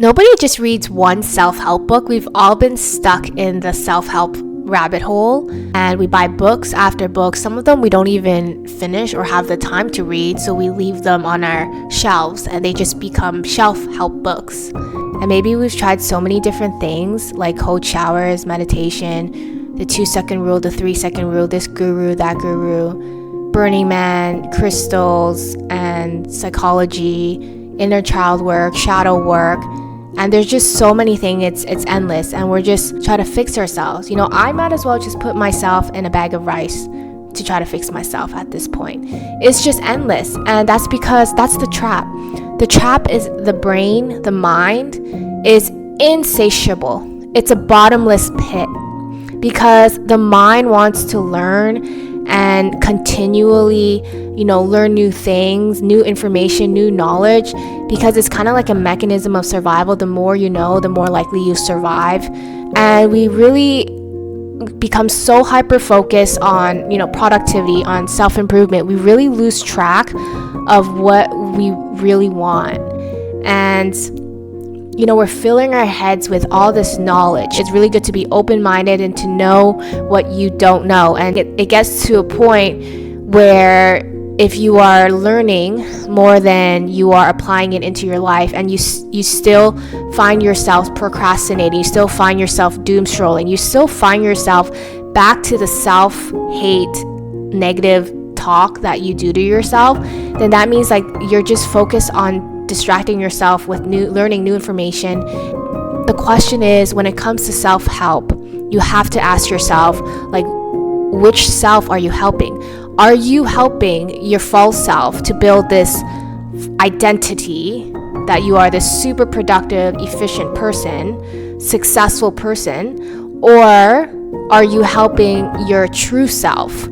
Nobody just reads one self-help book. We've all been stuck in the self-help rabbit hole, and we buy books after books. Some of them we don't even finish or have the time to read, so we leave them on our shelves and they just become shelf-help books. And maybe we've tried so many different things like cold showers, meditation, the 2-second rule, the 3-second rule, this guru, that guru, Burning Man, crystals, and psychology, inner child work, shadow work. And there's just so many things, it's endless, and we're just trying to fix ourselves. I might as well just put myself in a bag of rice to try to fix myself at this point. It's just endless, and that's because that's the trap. The trap is the brain, the mind is insatiable. It's a bottomless pit because the mind wants to learn and continually, learn new things, new information, new knowledge, because it's kind of like a mechanism of survival. The more you know, the more likely you survive. And we really become so hyper-focused on, productivity, on self-improvement. We really lose track of what we really want. And we're filling our heads with all this knowledge. It's really good to be open-minded and to know what you don't know. And it gets to a point where if you are learning more than you are applying it into your life, and you still find yourself procrastinating, you still find yourself doom scrolling, you still find yourself back to the self-hate, negative talk that you do to yourself, then that means like you're just focused on distracting yourself with learning new information. The question is, when it comes to self-help, you have to ask yourself, like, which self are you helping? Are you helping your false self to build this identity that you are this super productive, efficient person, successful person? Or are you helping your true self?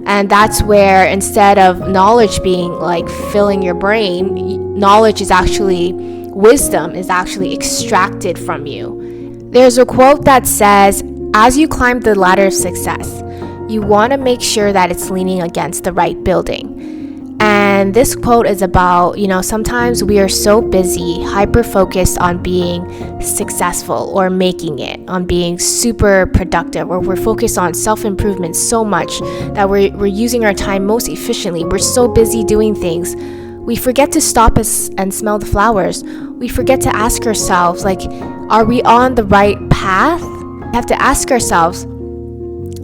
And that's where, instead of knowledge being like filling your brain, knowledge is actually, wisdom is actually extracted from you. There's a quote that says, as you climb the ladder of success, you want to make sure that it's leaning against the right building. And this quote is about, sometimes we are so busy, hyper-focused on being successful or making it, on being super productive, or we're focused on self-improvement so much that we're using our time most efficiently. We're so busy doing things. We forget to stop and smell the flowers. We forget to ask ourselves, like, are we on the right path? We have to ask ourselves,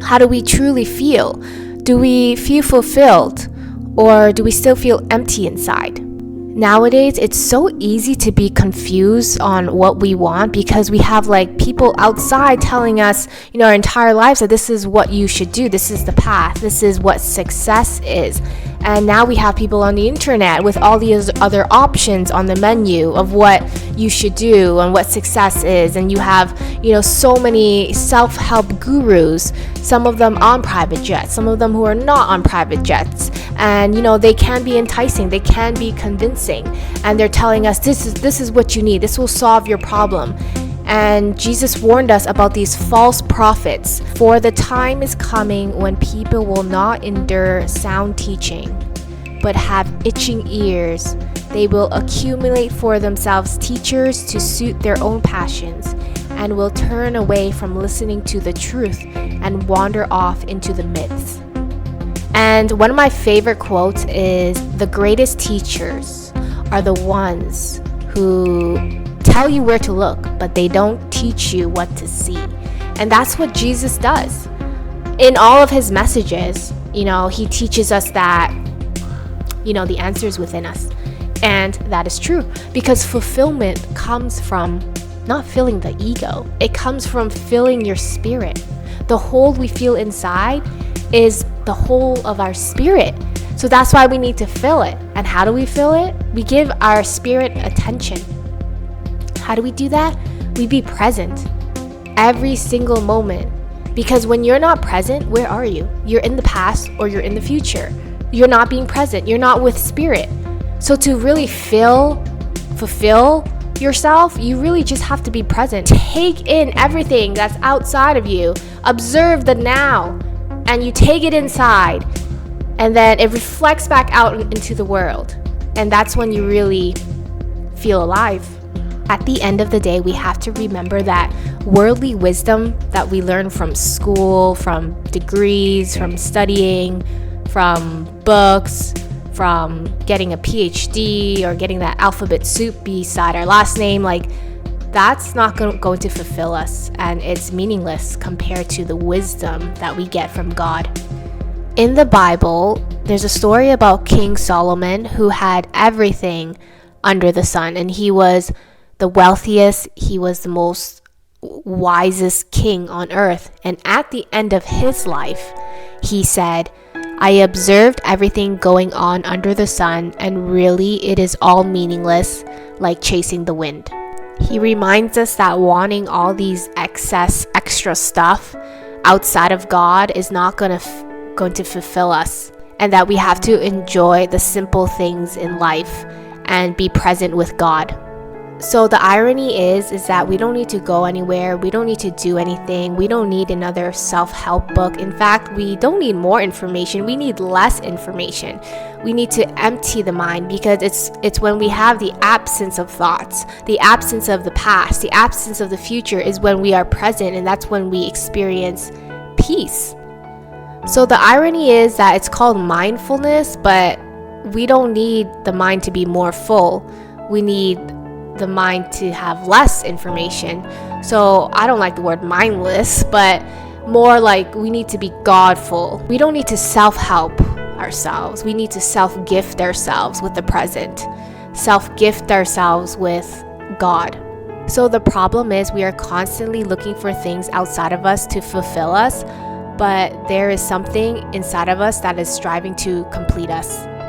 how do we truly feel? Do we feel fulfilled? Or do we still feel empty inside? Nowadays, it's so easy to be confused on what we want because we have like people outside telling us, our entire lives that this is what you should do. This is the path. This is what success is. And now we have people on the internet with all these other options on the menu of what you should do and what success is. And you have, so many self-help gurus, some of them on private jets, some of them who are not on private jets. And, they can be enticing, they can be convincing. And they're telling us, this is what you need. This will solve your problem. And Jesus warned us about these false prophets. For the time is coming when people will not endure sound teaching, but have itching ears. They will accumulate for themselves teachers to suit their own passions, and will turn away from listening to the truth and wander off into the myths. And one of my favorite quotes is, the greatest teachers are the ones who tell you where to look, but they don't teach you what to see. And that's what Jesus does. In all of his messages, he teaches us that, the answer is within us. And that is true, because fulfillment comes from not filling the ego. It comes from filling your spirit. The hole we feel inside is the whole of our spirit. So that's why we need to fill it. And how do we fill it? We give our spirit attention. How do we do that? We be present every single moment. Because when you're not present, where are you? You're in the past or you're in the future. You're not being present. You're not with spirit. So to really fulfill yourself, you really just have to be present. Take in everything that's outside of you. Observe the now. And you take it inside. And then it reflects back out into the world. And that's when you really feel alive. At the end of the day, we have to remember that worldly wisdom that we learn from school, from degrees, from studying, from books, from getting a PhD or getting that alphabet soup beside our last name, like that's not going to fulfill us, and it's meaningless compared to the wisdom that we get from God. In the Bible, there's a story about King Solomon who had everything under the sun, and he was the wealthiest, he was the most wisest king on earth. And at the end of his life, he said, I observed everything going on under the sun, and really it is all meaningless, like chasing the wind. He reminds us that wanting all these extra stuff outside of God is not going to fulfill us, and that we have to enjoy the simple things in life and be present with God. So the irony is that we don't need to go anywhere. We don't need to do anything. We don't need another self-help book. In fact, we don't need more information. We need less information. We need to empty the mind, because it's when we have the absence of thoughts, the absence of the past, the absence of the future is when we are present, and that's when we experience peace. So the irony is that it's called mindfulness, but we don't need the mind to be more full. We need the mind to have less information. So I don't like the word mindless, but more like we need to be Godful. We don't need to self-help ourselves. We need to self-gift ourselves with the present, self-gift ourselves with God. So the problem is we are constantly looking for things outside of us to fulfill us, but there is something inside of us that is striving to complete us.